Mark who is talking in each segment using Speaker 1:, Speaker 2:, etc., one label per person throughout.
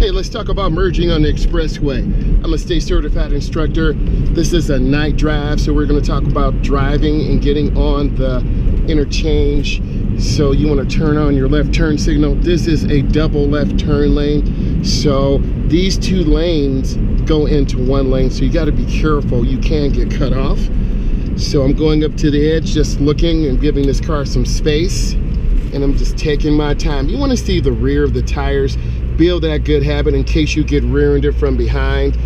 Speaker 1: Hey, let's talk about merging on the expressway. I'm a state certified instructor. This is a night drive, so we're going to talk about driving and getting on the interchange. So you want to turn on your left turn signal. This is a double left turn lane. So these two lanes go into one lane, so you got to be careful. You can get cut off. So I'm going up to the edge, just looking and giving this car some space. And I'm just taking my time. You want to see the rear of the tires. Build that good habit in case you get rear-ended from behind.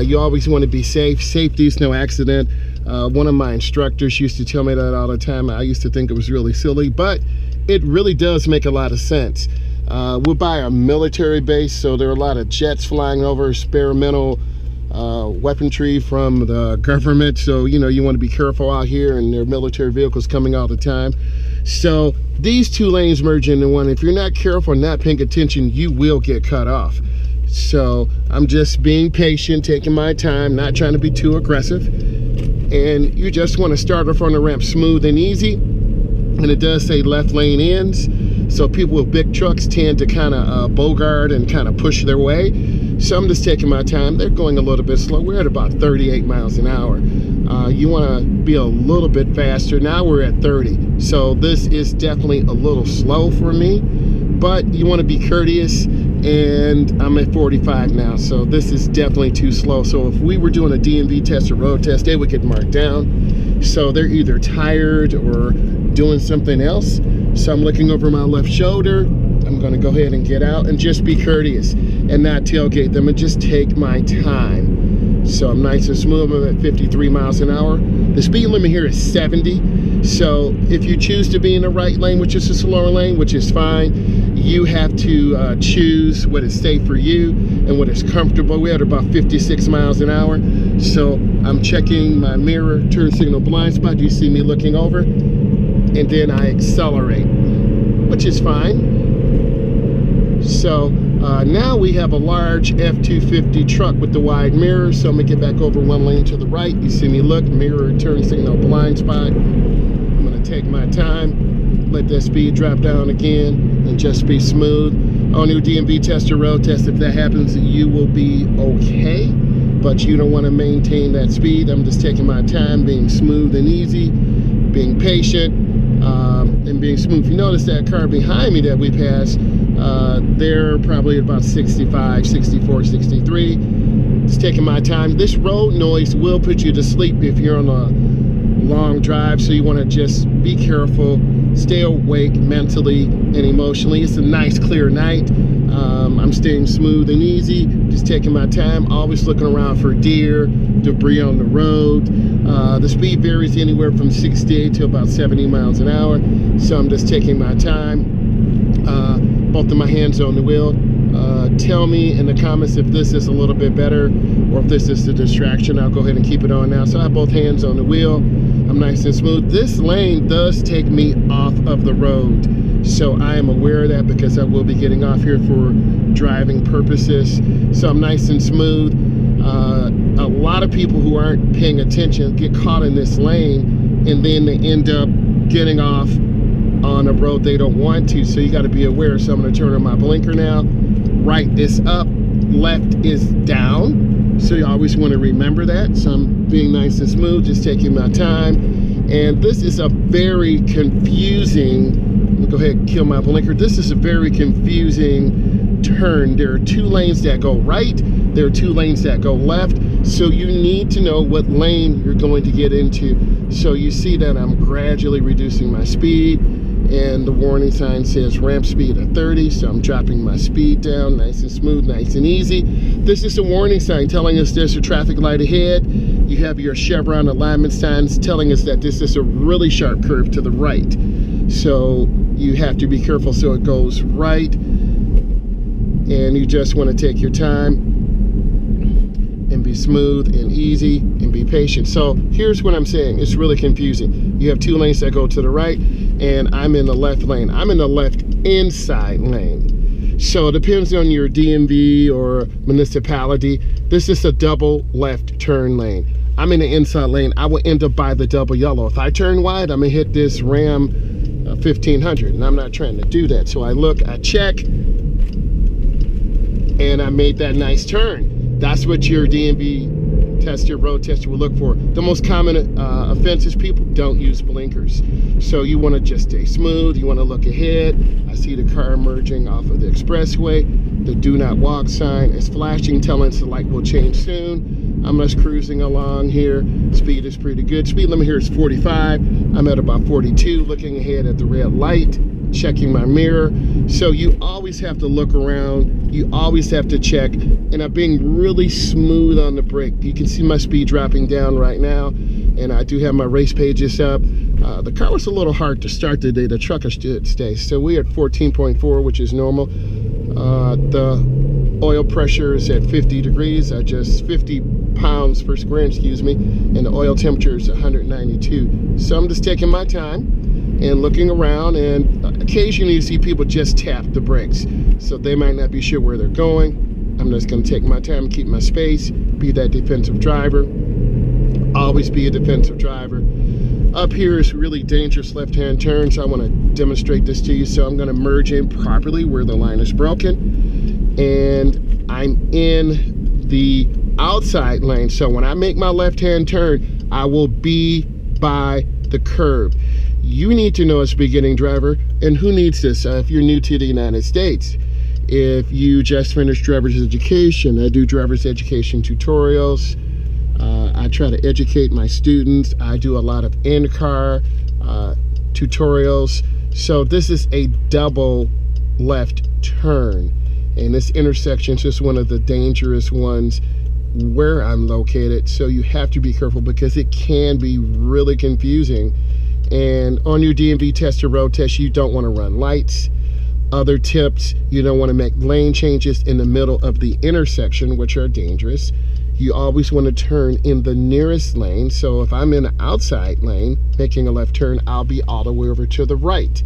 Speaker 1: You always want to be safe. Safety is no accident. One of my instructors used to tell me that all the time. I used to think it was really silly, but it really does make a lot of sense. We're by a military base, so there are a lot of jets flying over, experimental weaponry from the government. So, you know, you want to be careful out here, and there are military vehicles coming all the time. So these two lanes merge into one. If you're not careful and not paying attention, you will get cut off. So I'm just being patient, taking my time, not trying to be too aggressive. And you just want to start off on the ramp smooth and easy. And it does say left lane ends. So people with big trucks tend to kind of bogart and kind of push their way. So I'm just taking my time. They're going a little bit slow. We're at about 38 miles an hour. You want to be a little bit faster. Now we're at 30. So this is definitely a little slow for me, but you want to be courteous, and I'm at 45 now. So this is definitely too slow. So if we were doing a DMV test or road test, they would get marked down. So they're either tired or doing something else. So I'm looking over my left shoulder. I'm going to go ahead and get out and just be courteous and not tailgate them and just take my time. So I'm nice and smooth. I'm at 53 miles an hour. The speed limit here is 70. So if you choose to be in the right lane, which is a slower lane, which is fine, you have to choose what is safe for you and what is comfortable. We're at about 56 miles an hour. So I'm checking my mirror, turn signal, blind spot. You see me looking over, and then I accelerate, which is fine. So now we have a large F-250 truck with the wide mirror. So I'm gonna get back over one lane to the right. You see me look, mirror, turn signal, blind spot. I'm gonna take my time, let that speed drop down again, and just be smooth. On your DMV test or road test, if that happens, you will be okay, but you don't wanna maintain that speed. I'm just taking my time, being smooth and easy, being patient, and being smooth. You notice that car behind me that we passed, they're probably about 65, 64, 63. Just taking my time. This road noise will put you to sleep if you're on a long drive, so you want to just be careful, stay awake mentally and emotionally. It's a nice clear night. I'm staying smooth and easy, just taking my time, always looking around for deer, debris on the road. The speed varies anywhere from 68 to about 70 miles an hour, so I'm just taking my time. Both of my hands on the wheel. Tell me in the comments if this is a little bit better or if this is a distraction. I'll go ahead and keep it on now. So I have both hands on the wheel. I'm nice and smooth. This lane does take me off of the road, so I am aware of that because I will be getting off here for driving purposes. So I'm nice and smooth. A lot of people who aren't paying attention get caught in this lane, and then they end up getting off on a road they don't want to. So you got to be aware. So I'm going to turn on my blinker now. Right is up, left is down. So you always want to remember that. So I'm being nice and smooth, just taking my time. And this is a very confusing, let me go ahead and kill my blinker. This is a very confusing turn. There are two lanes that go right, there are two lanes that go left. So you need to know what lane you're going to get into. So you see that I'm gradually reducing my speed, and the warning sign says ramp speed of 30, so I'm dropping my speed down, nice and smooth, nice and easy. This is a warning sign telling us there's a traffic light ahead. You have your chevron alignment signs telling us that this is a really sharp curve to the right. So you have to be careful, so it goes right, and you just want to take your time and be smooth and easy and be patient. So here's what I'm saying. It's really confusing. You have two lanes that go to the right, and I'm in the left lane. I'm in the left inside lane. So it depends on your DMV or municipality. This is a double left turn lane. I'm in the inside lane. I will end up by the double yellow. If I turn wide, I'm gonna hit this Ram 1500, and I'm not trying to do that. So I look, I check, and and I made that nice turn. That's what your DMV tester, road tester will look for. The most common offense is people don't use blinkers. So you want to just stay smooth. You want to look ahead. I see the car merging off of the expressway. The do not walk sign is flashing, telling us the light will change soon. I'm just cruising along here. Speed is pretty good. Speed limit here is 45. I'm at about 42, looking ahead at the red light, checking my mirror. So you always have to look around. You always have to check. And I'm being really smooth on the brake. You can see my speed dropping down right now. And I do have my race pages up. The car was a little hard to start today. The truck should stay. So we're at 14.4, which is normal. The oil pressure is at 50 degrees. I just 50 pounds per square inch, excuse me. And the oil temperature is 192. So I'm just taking my time and looking around, and occasionally you see people just tap the brakes. So they might not be sure where they're going. I'm just gonna take my time, keep my space, be that defensive driver. Always be a defensive driver. Up here is really dangerous left-hand turns. I wanna demonstrate this to you. So I'm gonna merge in properly where the line is broken. And I'm in the outside lane. So when I make my left-hand turn, I will be by the curb. You need to know as a beginning driver, and who needs this if you're new to the United States. If you just finished driver's education, I do driver's education tutorials. I try to educate my students. I do a lot of in-car tutorials. So this is a double left turn. And this intersection is just one of the dangerous ones where I'm located. So you have to be careful because it can be really confusing. And on your DMV test or road test, you don't want to run lights. Other tips, you don't want to make lane changes in the middle of the intersection, which are dangerous. You always want to turn in the nearest lane. So if I'm in the outside lane, making a left turn, I'll be all the way over to the right.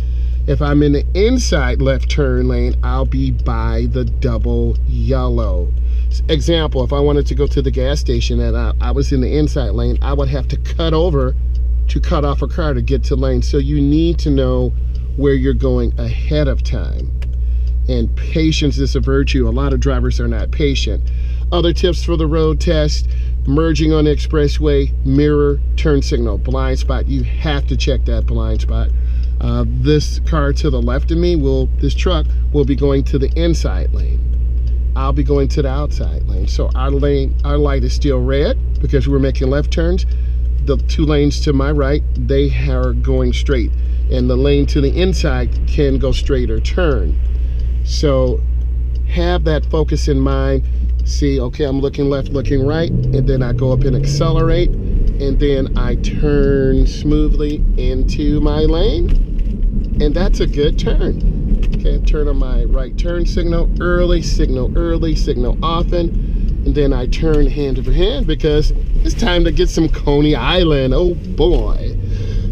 Speaker 1: If I'm in the inside left turn lane, I'll be by the double yellow. Example, if I wanted to go to the gas station and I was in the inside lane, I would have to cut over to cut off a car to get to lane. So you need to know where you're going ahead of time. And patience is a virtue. A lot of drivers are not patient. Other tips for the road test: merging on the expressway, mirror, turn signal, blind spot. You have to check that blind spot. This car to the left of me, this truck will be going to the inside lane. I'll be going to the outside lane. So our light is still red because we're making left turns. The two lanes to my right, they are going straight. And the lane to the inside can go straight or turn. So have that focus in mind. See, okay, I'm looking left, looking right, and then I go up and accelerate, and then I turn smoothly into my lane, and that's a good turn. Okay, turn on my right turn signal early, signal often, and then I turn hand over hand because it's time to get some Coney Island. Oh boy.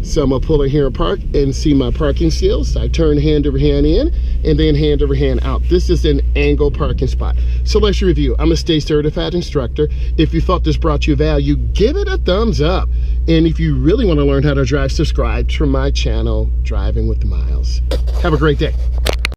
Speaker 1: So I'm gonna pull in here and park and see my parking skills. I turn hand over hand in and then hand over hand out. This is an angle parking spot. So let's review. I'm a state certified instructor. If you thought this brought you value, give it a thumbs up. And if you really want to learn how to drive, subscribe to my channel, Driving with Myles. Have a great day.